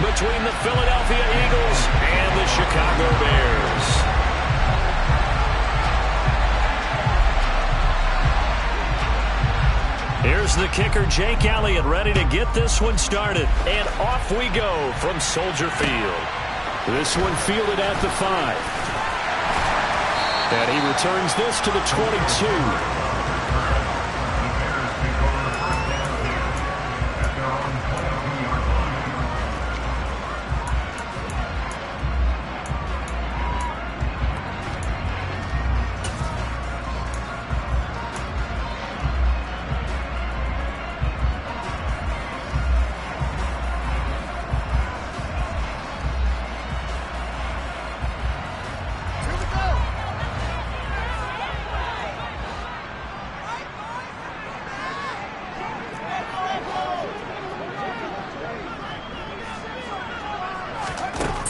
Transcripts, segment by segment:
between the Philadelphia Eagles and the Chicago Bears. Here's the kicker, Jake Elliott, ready to get this one started. And off we go from Soldier Field. This one fielded at the 5. And he returns this to the 22.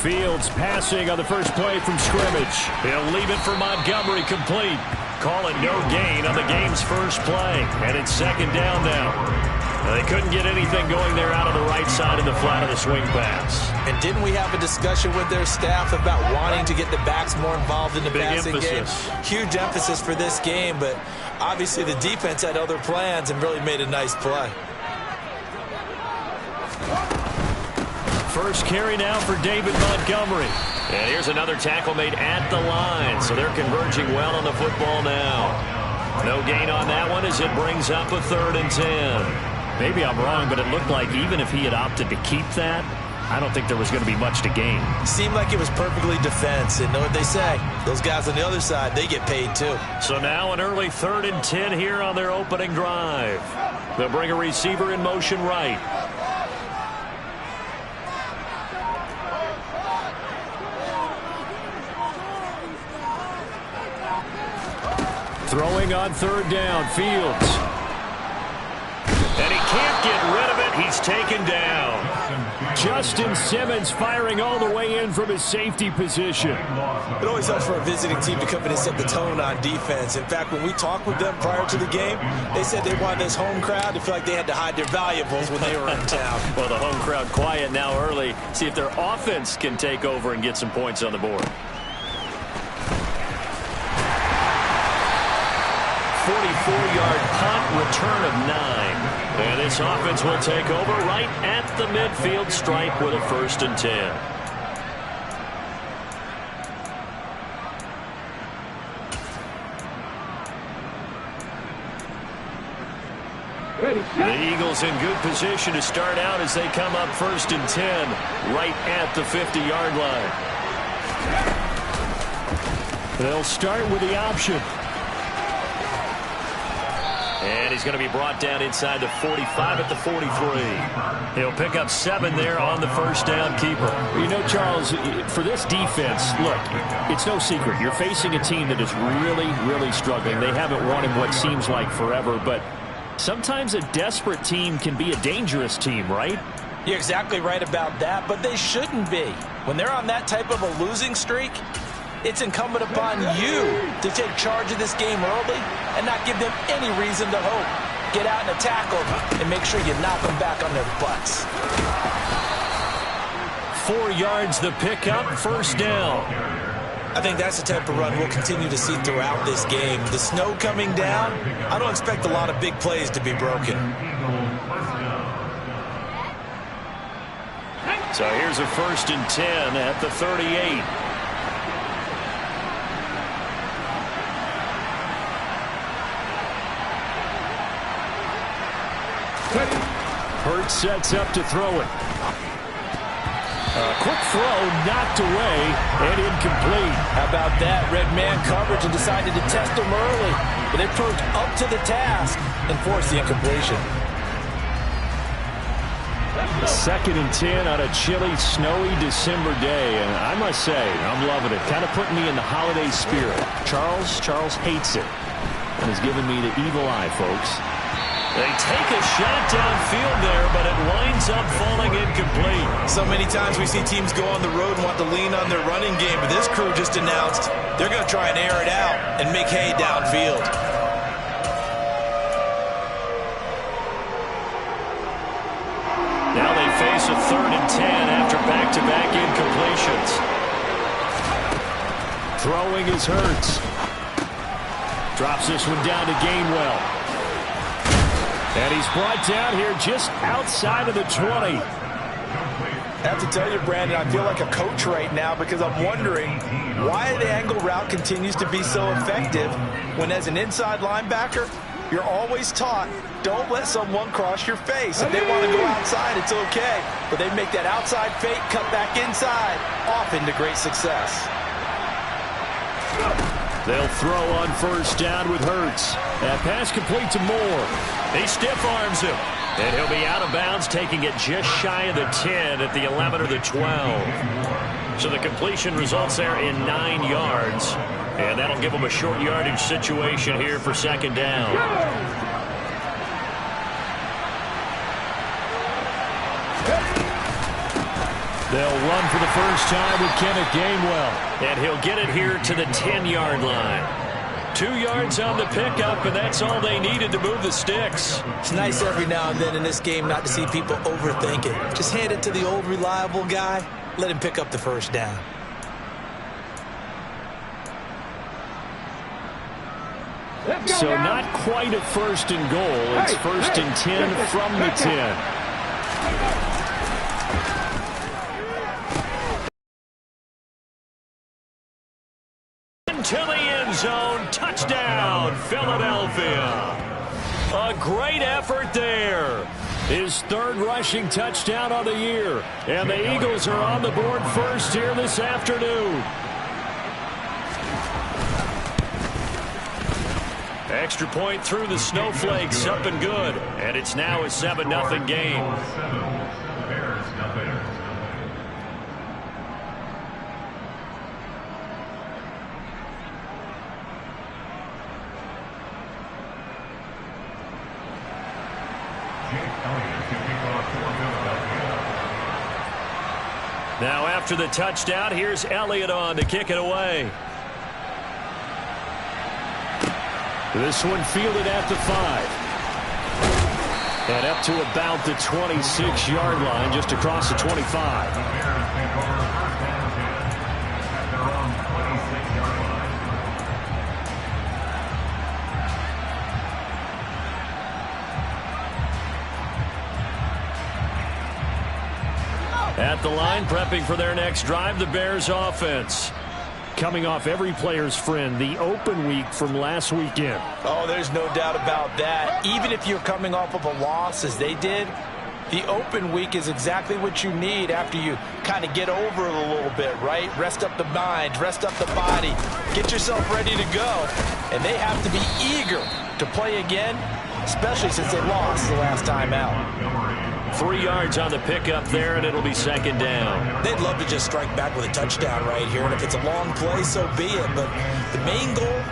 Fields passing on the first play from scrimmage. He'll leave it for Montgomery, complete. Call it no gain on the game's first play. And it's second down now. They couldn't get anything going there out of the right side of the flat of the swing pass. And didn't we have a discussion with their staff about wanting to get the backs more involved in the passing game? Huge emphasis for this game, but obviously the defense had other plans and really made a nice play. First carry now for David Montgomery. And here's another tackle made at the line. So they're converging well on the football now. No gain on that one as it brings up a 3rd and 10. Maybe I'm wrong, but it looked like even if he had opted to keep that, I don't think there was going to be much to gain. Seemed like it was perfectly defense. And know what they say? Those guys on the other side, they get paid too. So now an early 3rd and 10 here on their opening drive. They'll bring a receiver in motion right. Throwing on 3rd down, Fields. And he can't get rid of it. He's taken down. Justin Simmons firing all the way in from his safety position. It always helps for a visiting team to come in and set the tone on defense. In fact, when we talked with them prior to the game, they said they wanted this home crowd to feel like they had to hide their valuables when they were in town. Well, the home crowd quiet now early. See if their offense can take over and get some points on the board. 44-yard punt, return of 9. And this offense will take over right at the midfield stripe with a 1st and 10. The Eagles in good position to start out as they come up 1st and 10 right at the 50-yard line. They'll start with the option. And he's going to be brought down inside the 45 at the 43. He'll pick up 7 there on the first down keeper. You know, Charles, for this defense, look, it's no secret. You're facing a team that is really, really struggling. They haven't won in what seems like forever, but sometimes a desperate team can be a dangerous team, right? You're exactly right about that, but they shouldn't be. When they're on that type of a losing streak, it's incumbent upon you to take charge of this game early and not give them any reason to hope. Get out and tackle them and make sure you knock them back on their butts. 4 yards the pickup, 1st down. I think that's the type of run we'll continue to see throughout this game. The snow coming down, I don't expect a lot of big plays to be broken. So here's a 1st and 10 at the 38. Hurts sets up to throw it. A quick throw knocked away and incomplete. How about that? Red man coverage and decided to test them early. But they proved up to the task and forced the incompletion. 2nd and 10 on a chilly, snowy December day. And I must say, I'm loving it. Kind of putting me in the holiday spirit. Charles hates it. And has given me the evil eye, folks. They take a shot downfield there, but it winds up falling incomplete. So many times we see teams go on the road and want to lean on their running game, but this crew just announced they're going to try and air it out and make hay downfield. Now they face a 3rd and 10 after back-to-back incompletions. Throwing is Hurts. Drops this one down to Gainwell. And he's brought down here just outside of the 20. I have to tell you, Brandon, I feel like a coach right now because I'm wondering why the angle route continues to be so effective when as an inside linebacker, you're always taught, don't let someone cross your face. If they want to go outside, it's okay. But they make that outside fake, cut back inside, off into great success. They'll throw on first down with Hurts. That pass complete to Moore. He stiff arms him. And he'll be out of bounds, taking it just shy of the 10 at the 11 or the 12. So the completion results there in 9 yards. And that'll give them a short yardage situation here for second down. They'll run for the first time with Kenneth Gainwell. And he'll get it here to the 10-yard line. 2 yards on the pickup, and that's all they needed to move the sticks. It's nice every now and then in this game not to see people overthink it. Just hand it to the old reliable guy. Let him pick up the first down. So not quite a first and goal. It's first and 10 from the 10. To the end zone, touchdown, Philadelphia. A great effort there. His third rushing touchdown on the year. And the Eagles are on the board first here this afternoon. Extra point through the snowflakes, up and good. And it's now a 7-0 game. Now after the touchdown, here's Elliott on to kick it away. This one fielded at the 5. And up to about the 26-yard line, just across the 25. At the line, prepping for their next drive, the Bears offense. Coming off every player's friend, the open week from last weekend. Oh, there's no doubt about that. Even if you're coming off of a loss as they did, the open week is exactly what you need after you kind of get over it a little bit, right? Rest up the mind, rest up the body, get yourself ready to go. And they have to be eager to play again, especially since they lost the last time out. 3 yards on the pickup there, and it'll be second down. They'd love to just strike back with a touchdown right here, and if it's a long play, so be it. But the main goal,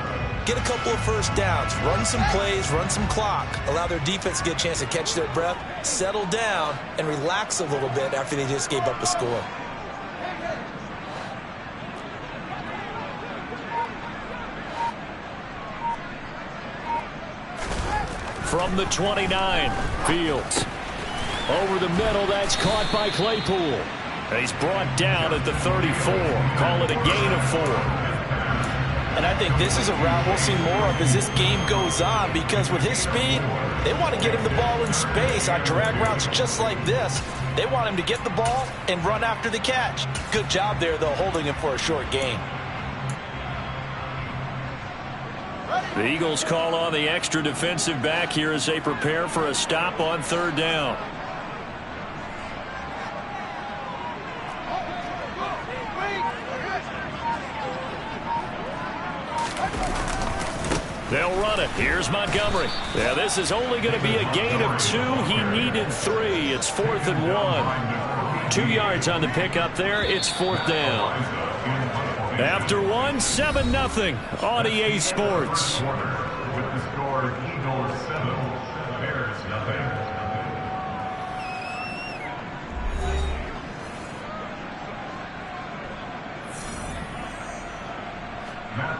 get a couple of first downs, run some plays, run some clock, allow their defense to get a chance to catch their breath, settle down, and relax a little bit after they just gave up a score. From the 29, Fields. Over the middle, that's caught by Claypool. He's brought down at the 34. Call it a gain of 4. And I think this is a route we'll see more of as this game goes on, because with his speed, they want to get him the ball in space on drag routes just like this. They want him to get the ball and run after the catch. Good job there, though, holding him for a short gain. The Eagles call on the extra defensive back here as they prepare for a stop on third down. They'll run it. Here's Montgomery. Now, this is only going to be a gain of 2. He needed 3. It's 4th and 1. 2 yards on the pickup there. It's 4th down. After 1, 7-0 on EA Sports.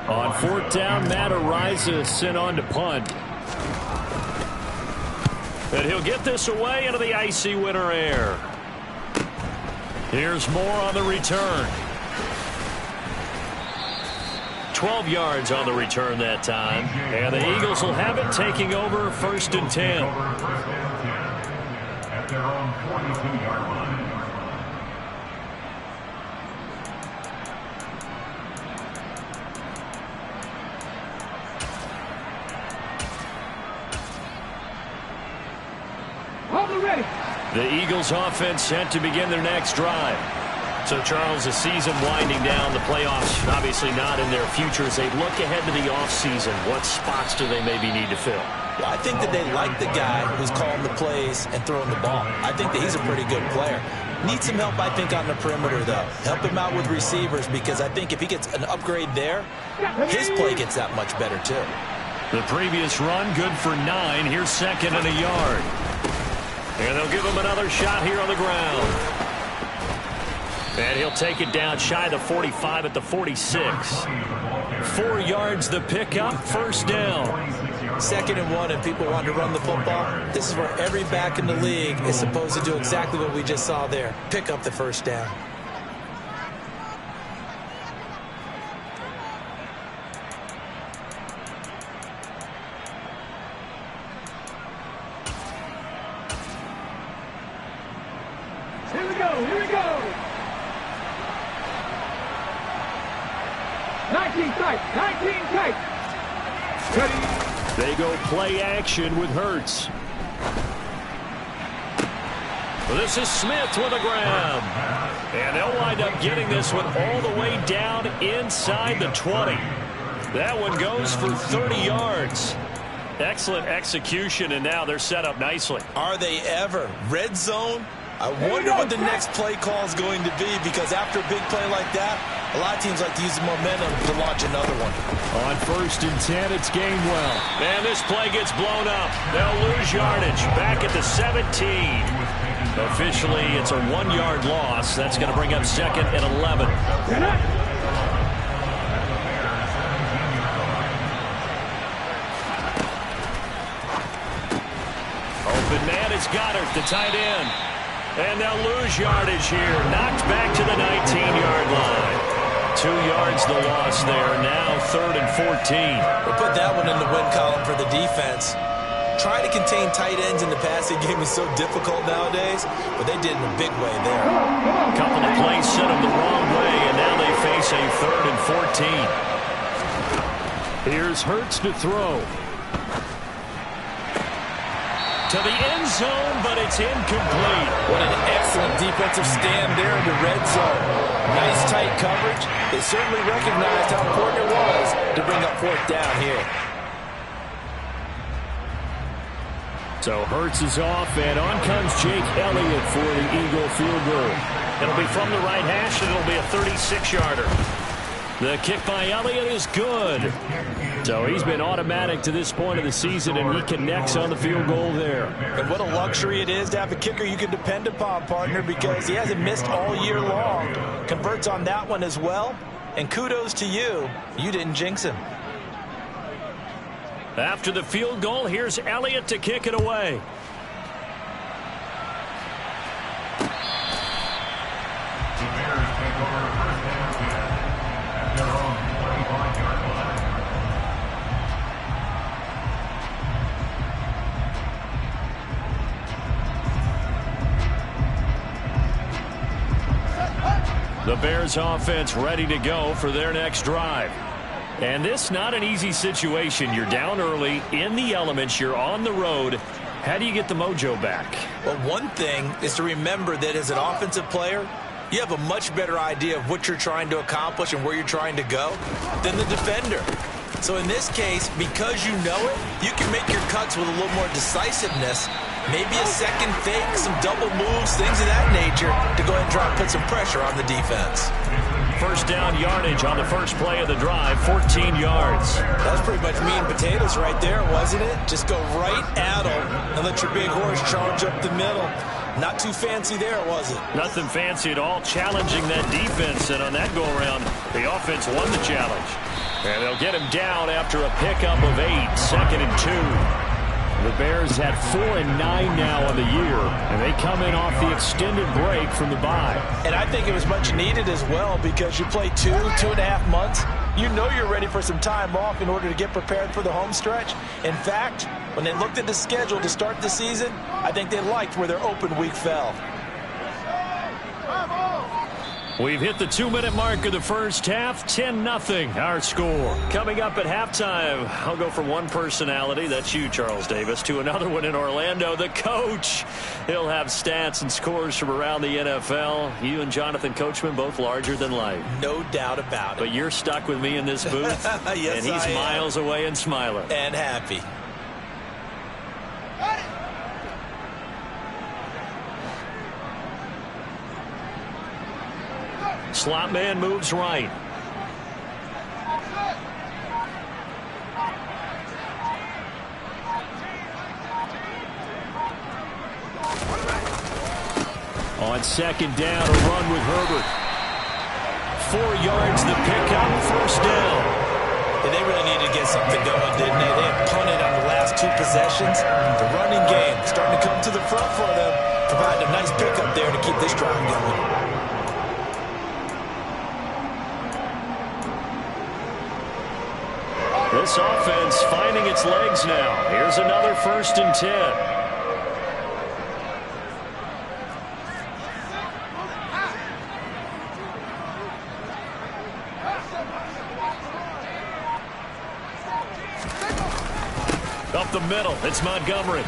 On 4th down, Matt Araiza sent on to punt. And he'll get this away into the icy winter air. Here's Moore on the return. 12 yards on the return that time. And the Eagles will have it, taking over 1st and 10. At their own 42-yard line. The Eagles offense set to begin their next drive. So, Charles, the season winding down, the playoffs obviously not in their future. As they look ahead to the offseason, what spots do they maybe need to fill? I think that they like the guy who's calling the plays and throwing the ball. I think that he's a pretty good player. Needs some help, I think, on the perimeter, though. Help him out with receivers, because I think if he gets an upgrade there, his play gets that much better, too. The previous run, good for 9. Here's 2nd and a yard. And they'll give him another shot here on the ground. And he'll take it down shy of the 45 at the 46. 4 yards the pickup, 1st down. 2nd and 1, and people want to run the football. This is where every back in the league is supposed to do exactly what we just saw there. Pick up the 1st down. Here we go. 19 tight. They go play action with Hurts. This is Smith with a grab. And they'll wind up getting this one all the way down inside the 20. That one goes for 30 yards. Excellent execution, and now they're set up nicely. Are they ever? Red zone? I wonder what the next play call is going to be, because after a big play like that, a lot of teams like to use the momentum to launch another one. On 1st and 10, it's Gainwell. And this play gets blown up. They'll lose yardage. Back at the 17. Officially, it's a 1-yard loss. That's going to bring up 2nd and 11. Open man is Goddard, the tight end. And they'll lose yardage here. Knocked back to the 19-yard line. 2 yards the loss there. Now 3rd and 14. We'll put that one in the win column for the defense. Trying to contain tight ends in the passing game is so difficult nowadays, but they did in a big way there. A couple of plays sent them the wrong way, and now they face a 3rd and 14. Here's Hurts to throw. To the end zone, but it's incomplete. What an excellent defensive stand there in the red zone. Nice tight coverage. They certainly recognized how important it was to bring up 4th down here. So Hurts is off, and on comes Jake Elliott for the Eagle field goal. It'll be from the right hash, and it'll be a 36-yarder. The kick by Elliott is good. So he's been automatic to this point of the season, and he connects on the field goal there. And what a luxury it is to have a kicker you can depend upon, partner, because he hasn't missed all year long. Converts on that one as well. And kudos to you. You didn't jinx him. After the field goal, here's Elliott to kick it away. The Bears offense ready to go for their next drive. And this not an easy situation. You're down early, in the elements, you're on the road. How do you get the mojo back? Well, one thing is to remember that as an offensive player, you have a much better idea of what you're trying to accomplish and where you're trying to go than the defender. So in this case, because you know it, you can make your cuts with a little more decisiveness. Maybe a second fake, some double moves, things of that nature to go ahead and try and put some pressure on the defense. 1st down yardage on the first play of the drive, 14 yards. That was pretty much meat and potatoes right there, wasn't it? Just go right at them and let your big horse charge up the middle. Not too fancy there, was it? Nothing fancy at all, challenging that defense, and on that go-around, the offense won the challenge. And they'll get him down after a pickup of 8, 2nd and 2. The Bears had 4-9 now on the year, and they come in off the extended break from the bye. And I think it was much needed as well because you play 2.5 months. You know you're ready for some time off in order to get prepared for the home stretch. In fact, when they looked at the schedule to start the season, I think they liked where their open week fell. We've hit the 2-minute mark of the first half. 10-0 our score. Coming up at halftime, I'll go from one personality, that's you, Charles Davis, to another one in Orlando, the coach. He'll have stats and scores from around the NFL. You and Jonathan Coachman both larger than life. No doubt about it. But you're stuck with me in this booth. Yes, and he's miles away and smiling. And happy. Slot man moves right. On second down, a run with Herbert. 4 yards the pickup, first down. And they really needed to get something going, didn't they? They had punted on the last 2 possessions. The running game starting to come to the front for them, providing a nice pickup there to keep this drive going. This offense finding its legs now. Here's another 1st and 10. Up the middle, it's Montgomery.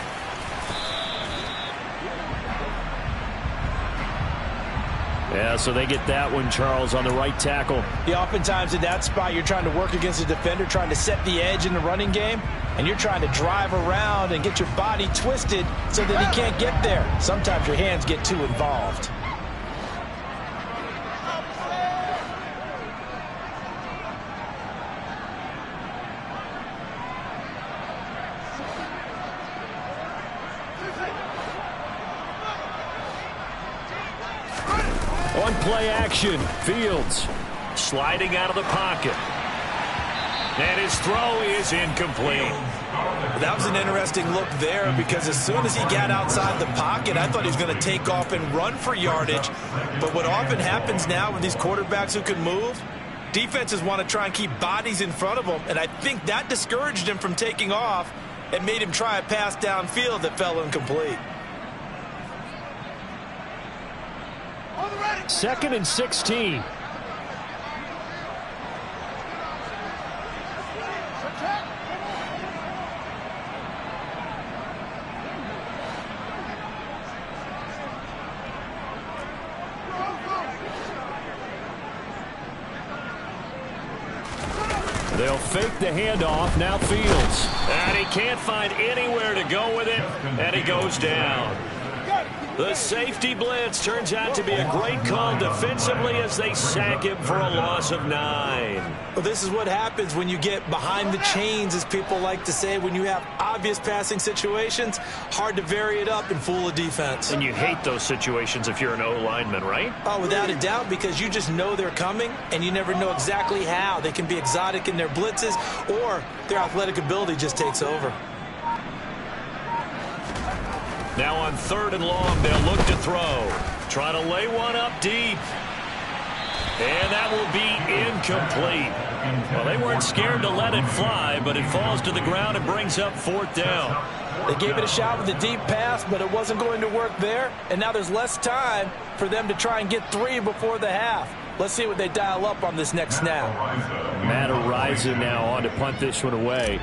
Yeah, so they get that one, Charles, on the right tackle. Yeah, oftentimes in that spot, you're trying to work against a defender, trying to set the edge in the running game, and you're trying to drive around and get your body twisted so that he can't get there. Sometimes your hands get too involved. On play action, Fields sliding out of the pocket. And his throw is incomplete. That was an interesting look there because as soon as he got outside the pocket, I thought he was going to take off and run for yardage. But what often happens now with these quarterbacks who can move, defenses want to try and keep bodies in front of them. And I think that discouraged him from taking off and made him try a pass downfield that fell incomplete. 2nd and 16. They'll fake the handoff. Now Fields. And he can't find anywhere to go with it, and he goes down. The safety blitz turns out to be a great call defensively as they sack him for a loss of 9. Well, this is what happens when you get behind the chains, as people like to say. When you have obvious passing situations, hard to vary it up and fool a defense. And you hate those situations if you're an O-lineman, right? Oh, without a doubt, because you just know they're coming, and you never know exactly how. They can be exotic in their blitzes, or their athletic ability just takes over. Now on 3rd and long, they'll look to throw. Try to lay one up deep. And that will be incomplete. Well, they weren't scared to let it fly, but it falls to the ground and brings up 4th down. They gave it a shot with a deep pass, but it wasn't going to work there. And now there's less time for them to try and get 3 before the half. Let's see what they dial up on this next snap. Matt Araiza now on to punt this one away.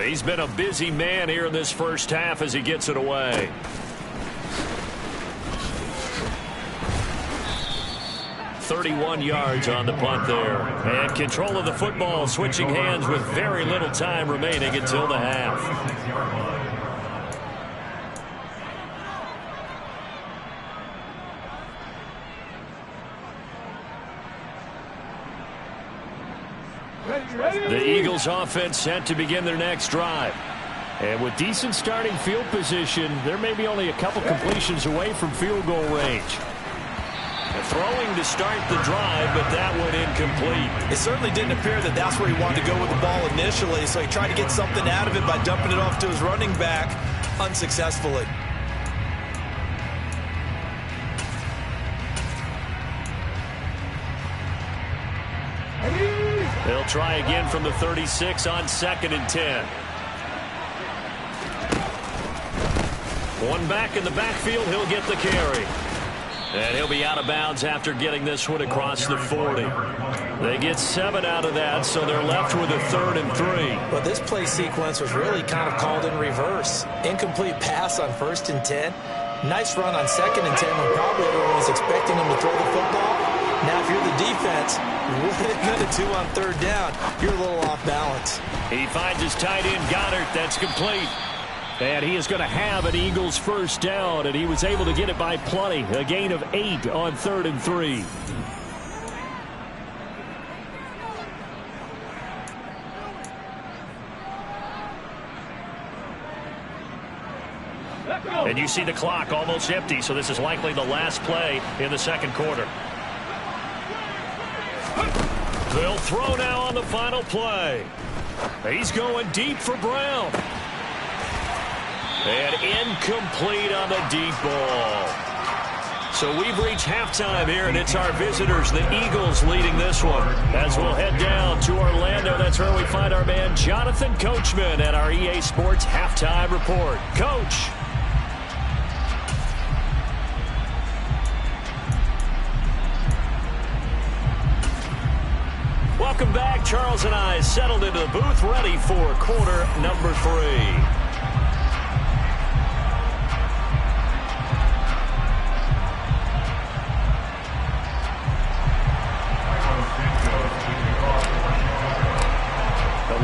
He's been a busy man here in this first half as he gets it away. .31 yards on the punt there. And control of the football, switching hands with very little time remaining until the half. The Eagles offense set to begin their next drive. And with decent starting field position, they're maybe only a couple completions away from field goal range. Throwing to start the drive, but that went incomplete. It certainly didn't appear that that's where he wanted to go with the ball initially, so he tried to get something out of it by dumping it off to his running back unsuccessfully. They'll try again from the 36 on 2nd and 10. One back in the backfield, he'll get the carry. And he'll be out of bounds after getting this one across the 40. They get 7 out of that, so they're left with a 3rd and 3. But this play sequence was really kind of called in reverse. Incomplete pass on 1st and 10. Nice run on 2nd and 10 when probably everyone was expecting him to throw the football. Now, if you're the defense, what are they going to do on 3rd down? You're a little off balance. He finds his tight end, Goddard. That's complete. And he is going to have an Eagles first down, and he was able to get it by plenty. A gain of 8 on 3rd and 3. And you see the clock almost empty, so this is likely the last play in the 2nd quarter. They'll throw now on the final play. He's going deep for Brown. And incomplete on the deep ball. So we've reached halftime here, and it's our visitors, the Eagles, leading this one. As we'll head down to Orlando, that's where we find our man Jonathan Coachman at our EA Sports Halftime Report. Coach. Welcome back. Charles and I settled into the booth, ready for quarter number 3.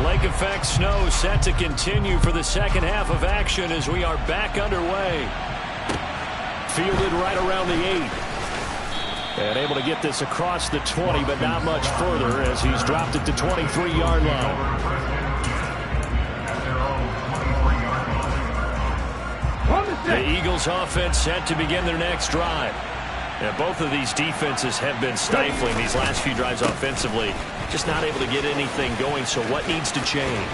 Lake effect snow set to continue for the second half of action as we are back underway. Fielded right around the 8. And able to get this across the 20, but not much further as he's dropped it to 23-yard line. The Eagles offense set to begin their next drive. And both of these defenses have been stifling these last few drives offensively. Just not able to get anything going, so what needs to change?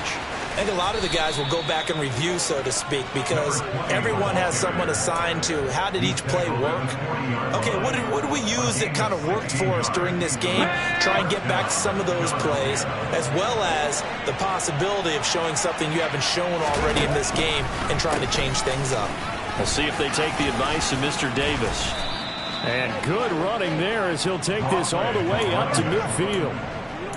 I think a lot of the guys will go back and review, so to speak, because everyone has someone assigned to how did each play work. Okay, what did we use that kind of worked for us during this game? Try and get back to some of those plays, as well as the possibility of showing something you haven't shown already in this game and trying to change things up. We'll see if they take the advice of Mr. Davis. And good running there as he'll take this all the way up to midfield.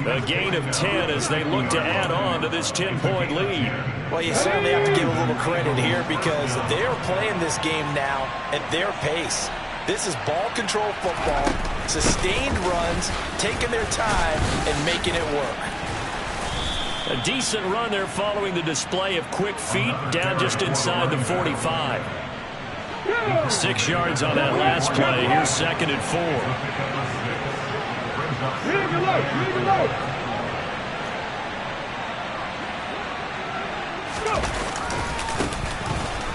A gain of 10 as they look to add on to this 10-point lead. Well, you certainly have to give a little credit here because they're playing this game now at their pace. This is ball control football, sustained runs, taking their time and making it work. A decent run there following the display of quick feet down just inside the 45. 6 yards on that last play. Here's 2nd and 4.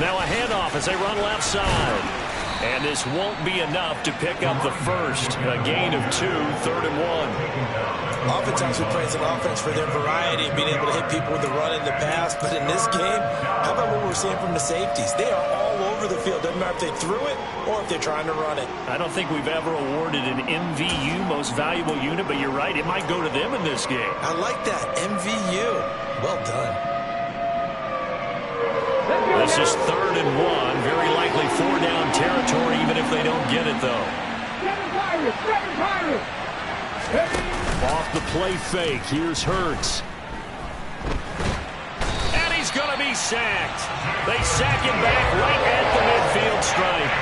Now a handoff as they run left side. And this won't be enough to pick up the first. A gain of 2, 3rd and 1. Oftentimes we praise an offense for their variety and being able to hit people with the run in the pass. But in this game, how about what we're seeing from the safeties? They are all over the field. Doesn't matter if they threw it or if they're trying to run it. I don't think we've ever awarded an MVU, most valuable unit, but you're right. It might go to them in this game. I like that. MVU. Well done. This is 3rd and 1. Very likely 4-down territory, even if they don't get it, though. Off the play fake. Here's Hurts. And he's going to be sacked. They sack him back right at the midfield stripe.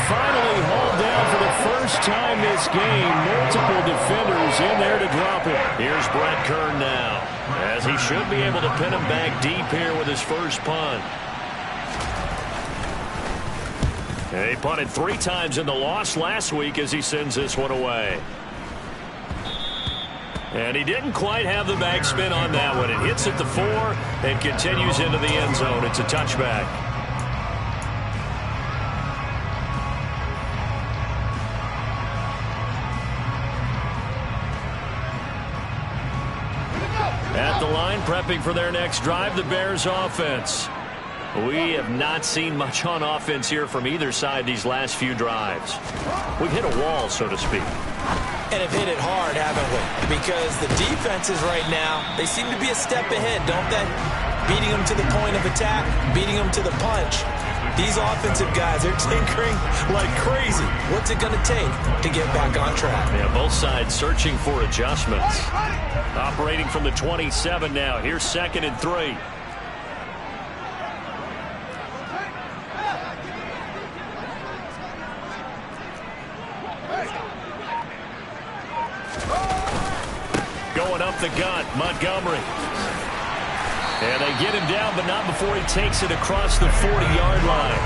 Finally hauled down for the first time this game. Multiple defenders in there to drop it. Here's Brett Kern now, as he should be able to pin him back deep here with his first punt. He punted 3 times in the loss last week as he sends this one away. And he didn't quite have the backspin on that one. It hits at the 4 and continues into the end zone. It's a touchback. prepping for their next drive, the Bears offense. We have not seen much on offense here from either side these last few drives. We've hit a wall, so to speak. And have hit it hard, haven't we? Because the defenses right now, they seem to be a step ahead, don't they? Beating them to the point of attack, beating them to the punch. These offensive guys are tinkering like crazy. What's it going to take to get back on track? Yeah, both sides searching for adjustments. Operating from the 27 now. Here's 2nd and 3. Going up the gut, Montgomery. And they get him down, but not before he takes it across the 40-yard line.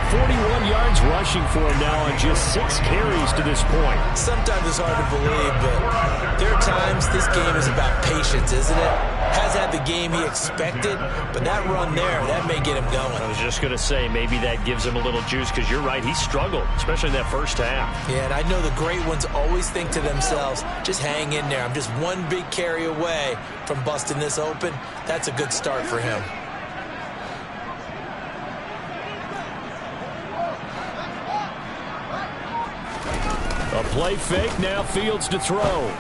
41 yards rushing for him now on just 6 carries to this point. Sometimes it's hard to believe, but there are times this game is about patience, isn't it? Has had the game he expected, but that run there, that may get him going. I was just going to say, maybe that gives him a little juice, because you're right, he struggled, especially in that first half. Yeah, and I know the great ones always think to themselves, just hang in there. I'm just one big carry away from busting this open. That's a good start for him. A play fake, now Fields to throw.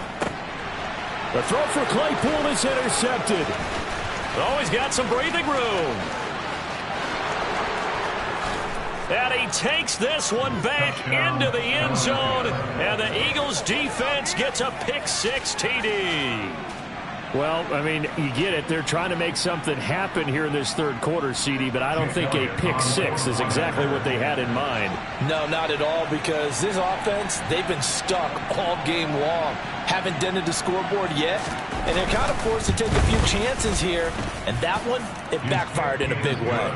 The throw for Claypool is intercepted. Oh, he's got some breathing room. And he takes this one back into the end zone. And the Eagles defense gets a pick-6 TD. Well, I mean, you get it. They're trying to make something happen here in this third quarter, CD, but I don't think a pick-6 is exactly what they had in mind. No, not at all, because this offense, they've been stuck all game long. Haven't dented the scoreboard yet, and they're kind of forced to take a few chances here, and that one, it backfired in a big way.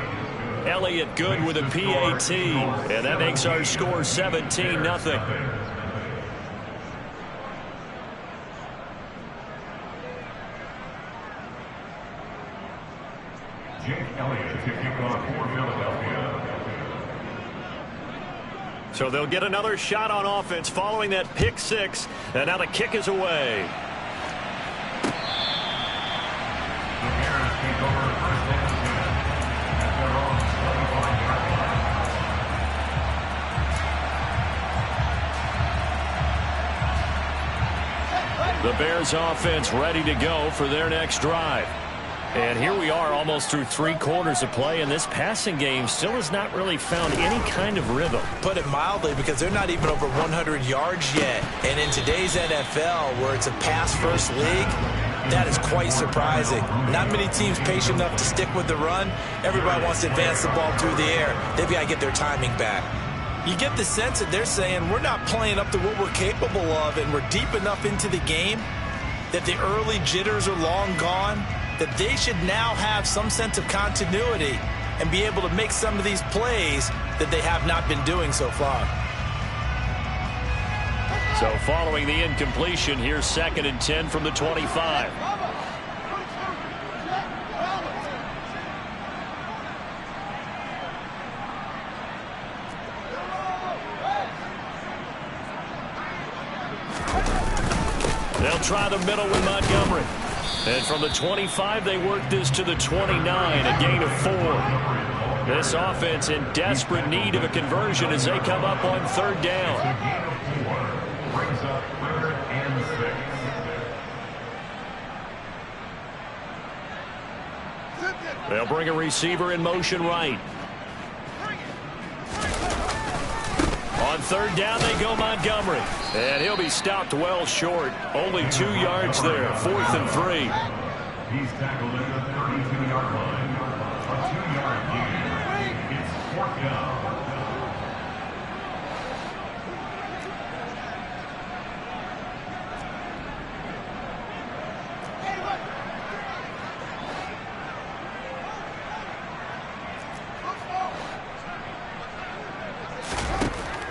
Elliott good with a PAT, and that makes our score 17-0. Jake Elliott to kick off for Philadelphia. So they'll get another shot on offense following that pick-6, and now the kick is away. The Bears take over 1st and 10 at their own 25-yard line. The Bears offense ready to go for their next drive. And here we are almost through 3 quarters of play, and this passing game still has not really found any kind of rhythm. Put it mildly, because they're not even over 100 yards yet. And in today's NFL, where it's a pass-first league, that is quite surprising. Not many teams patient enough to stick with the run. Everybody wants to advance the ball through the air. They've got to get their timing back. You get the sense that they're saying, we're not playing up to what we're capable of, and we're deep enough into the game that the early jitters are long gone, that they should now have some sense of continuity and be able to make some of these plays that they have not been doing so far. So following the incompletion, here's 2nd and 10 from the 25. They'll try the middle with Montgomery. And from the 25, they work this to the 29, a gain of 4. This offense in desperate need of a conversion as they come up on 3rd down. A gain of 4 brings up 3rd and 6. They'll bring a receiver in motion right. On 3rd down, they go Montgomery. And he'll be stopped well short. Only 2 yards there. 4th and 3. He's tackled at the 32-yard line. A 2-yard gain. It's 4th down.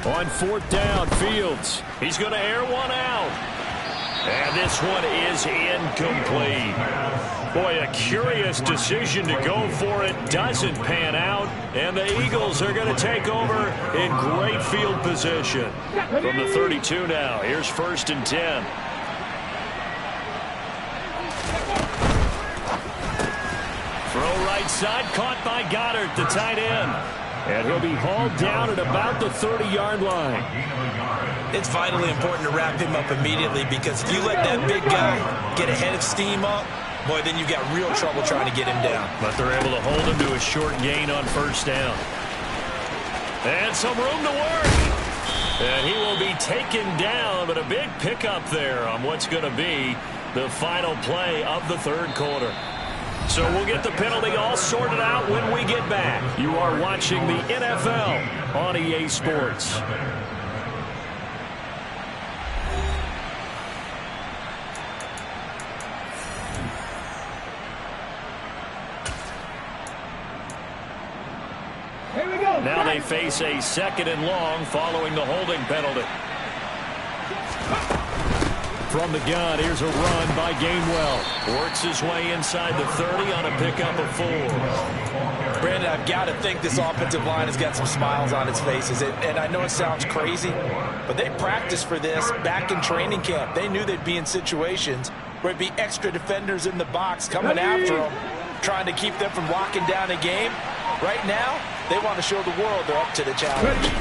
On 4th down, Fields. He's going to air one out. And this one is incomplete. Boy, a curious decision to go for it. Doesn't pan out. And the Eagles are going to take over in great field position. From the 32 now, here's 1st and 10. outside, caught by Goddard, the tight end. And he'll be hauled down at about the 30-yard line. It's vitally important to wrap him up immediately, because if you let that big guy get a head of steam up, boy, then you've got real trouble trying to get him down. But they're able to hold him to a short gain on first down. And some room to work. And he will be taken down, but a big pickup there on what's going to be the final play of the third quarter. So we'll get the penalty all sorted out when we get back. You are watching the NFL on EA Sports. Here we go. Now they face a 2nd and long following the holding penalty. From the gun, here's a run by Gainwell. Works his way inside the 30 on a pickup of 4. Brandon, I've got to think this offensive line has got some smiles on its faces. And I know it sounds crazy, but they practiced for this back in training camp. They knew they'd be in situations where it'd be extra defenders in the box coming after them, trying to keep them from locking down a game. Right now, they want to show the world they're up to the challenge.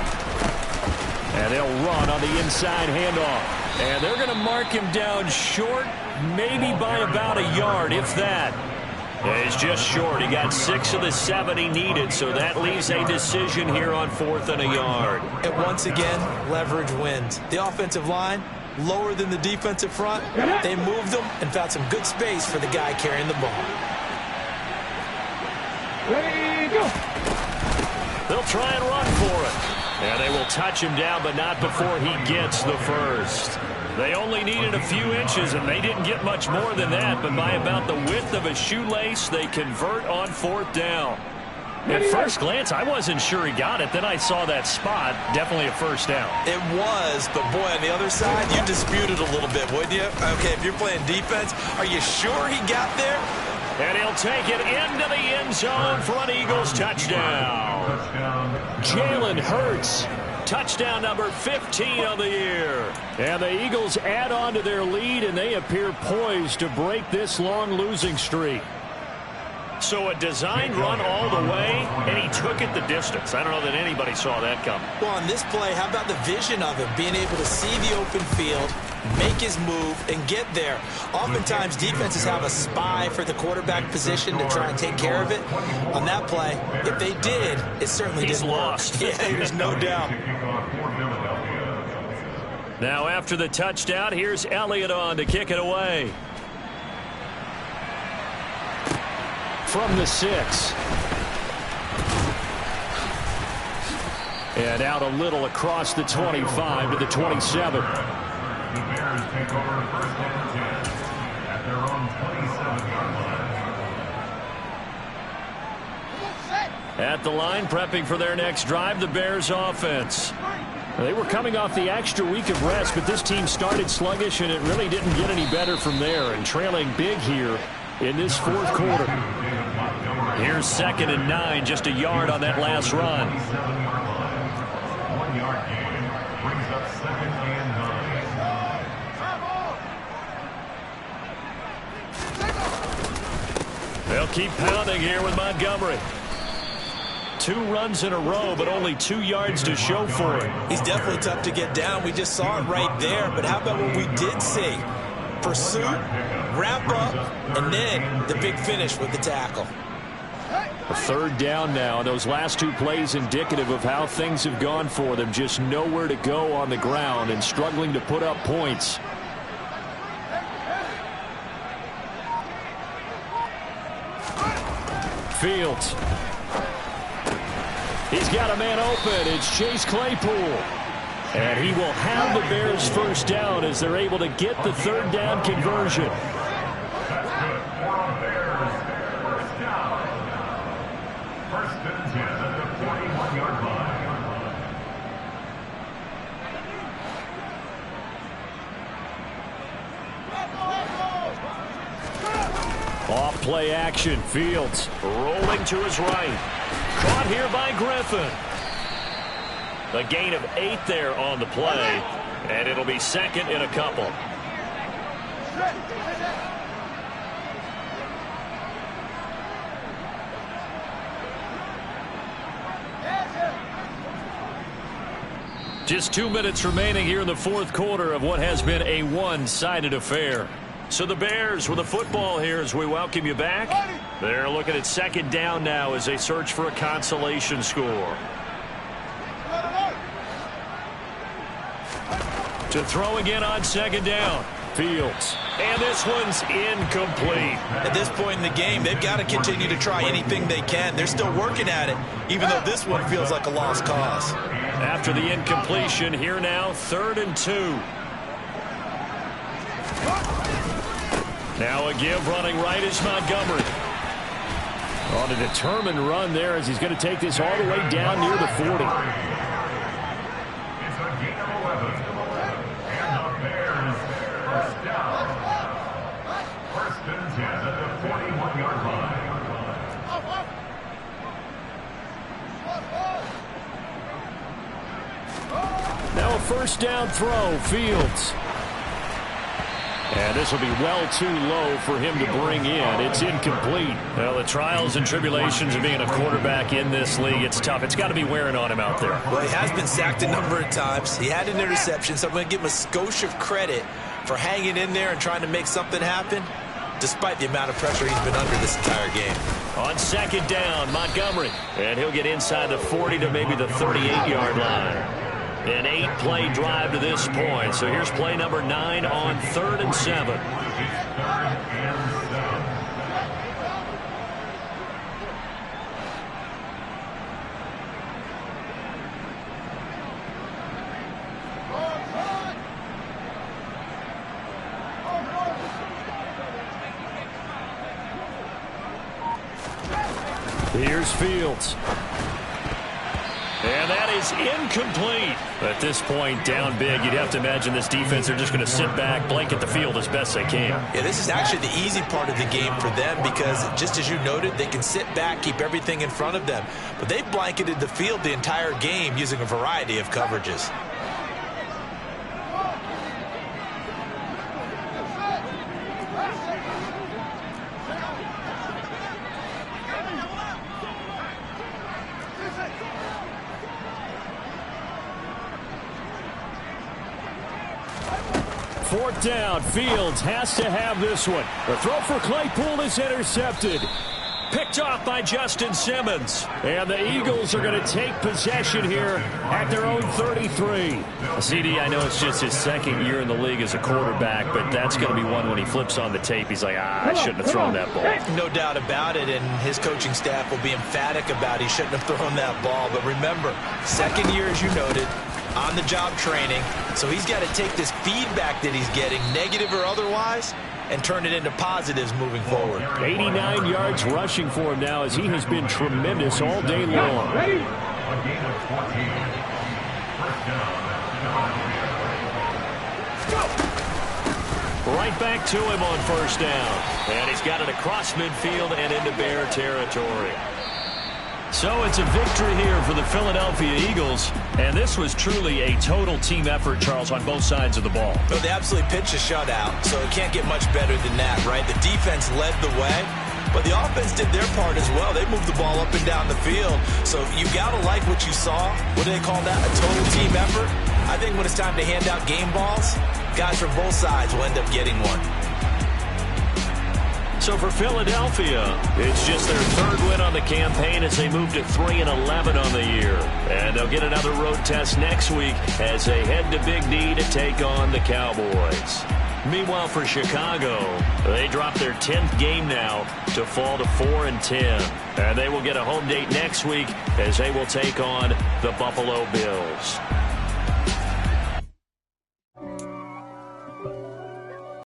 And they'll run on the inside handoff. And they're going to mark him down short, maybe by about a yard, if that. He's just short. He got 6 of the 7 he needed, so that leaves a decision here on 4th and a yard. And once again, leverage wins. The offensive line, lower than the defensive front. They moved them and found some good space for the guy carrying the ball. Ready, go. They'll try and run for it. And they will touch him down, but not before he gets the first. They only needed a few inches, and they didn't get much more than that. But by about the width of a shoelace, they convert on 4th down. At first glance, I wasn't sure he got it. Then I saw that spot. Definitely a first down. It was, but boy, on the other side, you disputed a little bit, wouldn't you? Okay, if you're playing defense, are you sure he got there? And he'll take it into the end zone for an Eagles touchdown. Jalen Hurts, touchdown number 15 of the year. And the Eagles add on to their lead, and they appear poised to break this long losing streak. So a designed run all the way, and he took it the distance. I don't know that anybody saw that coming. Well, on this play, how about the vision of him, being able to see the open field, make his move, and get there. Oftentimes, defenses have a spy for the quarterback position to try and take care of it. On that play, if they did, it certainly didn't lost. work. Yeah, there's no doubt. Now after the touchdown, here's Elliott on to kick it away. From the 6. And out a little across the 25 to the 27. The Bears take over 1st and 10 at their own 27-yard line. At the line, prepping for their next drive, the Bears offense. They were coming off the extra week of rest, but this team started sluggish, and it really didn't get any better from there. And trailing big here in this 4th quarter. Here's 2nd and 9, just a yard on that last run. 1 yard gain brings up 2nd and 9. They'll keep pounding here with Montgomery. 2 runs in a row, but only 2 yards to show for it. He's definitely tough to get down. We just saw it right there. But how about what we did see? Pursuit, wrap up, and then the big finish with the tackle. A 3rd down now. Those last 2 plays indicative of how things have gone for them. Just nowhere to go on the ground and struggling to put up points. Fields. He's got a man open. It's Chase Claypool. And he will have the Bears first down as they're able to get the 3rd down conversion. That's good for the Bears. First down. 1st and 10 at the 41-yard line. Off play action. Fields rolling to his right. Caught here by Griffin. A gain of 8 there on the play, and it'll be 2nd and a couple. Just 2 minutes remaining here in the fourth quarter of what has been a one-sided affair. So the Bears with the football here as we welcome you back. They're looking at second down now as they search for a consolation score. To throw again on second down. Fields. And this one's incomplete. At this point in the game, they've got to continue to try anything they can. They're still working at it, even though this one feels like a lost cause. After the incompletion, here now, 3rd and 2. Now a give running right is Montgomery. On a determined run there as he's going to take this all the way down near the 40. It's a gain of 11. And the Bears first down. 1st and 10 at the 41-yard line. Now a first down throw, Fields. And this will be well too low for him to bring in. It's incomplete. Well, the trials and tribulations of being a quarterback in this league, it's tough. It's got to be wearing on him out there. Well, he has been sacked a number of times. He had an interception, so I'm going to give him a skosh of credit for hanging in there and trying to make something happen, despite the amount of pressure he's been under this entire game. On second down, Montgomery. And he'll get inside the 40 to maybe the 38-yard line. An 8-play drive to this point. So here's play number 9 on 3rd and 7. Here's Fields. And that is incomplete. At this point, down big, you'd have to imagine this defense, they're just going to sit back, blanket the field as best they can. Yeah, this is actually the easy part of the game for them because, just as you noted, they can sit back, keep everything in front of them. But they've blanketed the field the entire game using a variety of coverages. Fourth down, Fields has to have this one. The throw for Claypool is intercepted. Picked off by Justin Simmons. And the Eagles are going to take possession here at their own 33. CD, I know it's just his second year in the league as a quarterback, but that's going to be one when he flips on the tape. He's like, I shouldn't have thrown that ball. No doubt about it, and his coaching staff will be emphatic about he shouldn't have thrown that ball. But remember, second year, as you noted, on-the-job training, so he's got to take this feedback that he's getting, negative or otherwise, and turn it into positives moving forward. 89 yards rushing for him now as he has been tremendous all day long. A gain of 14. First down. Right back to him on first down. And he's got it across midfield and into Bear territory. So it's a victory here for the Philadelphia Eagles. And this was truly a total team effort, Charles, on both sides of the ball. No, they absolutely pitched a shutout, so it can't get much better than that, right? The defense led the way, but the offense did their part as well. They moved the ball up and down the field. So you got to like what you saw. What do they call that? A total team effort? I think when it's time to hand out game balls, guys from both sides will end up getting one. So for Philadelphia, it's just their third win on the campaign as they move to 3-11 on the year. And they'll get another road test next week as they head to Big D to take on the Cowboys. Meanwhile, for Chicago, they drop their 10th game now to fall to 4-10. And they will get a home date next week as they will take on the Buffalo Bills.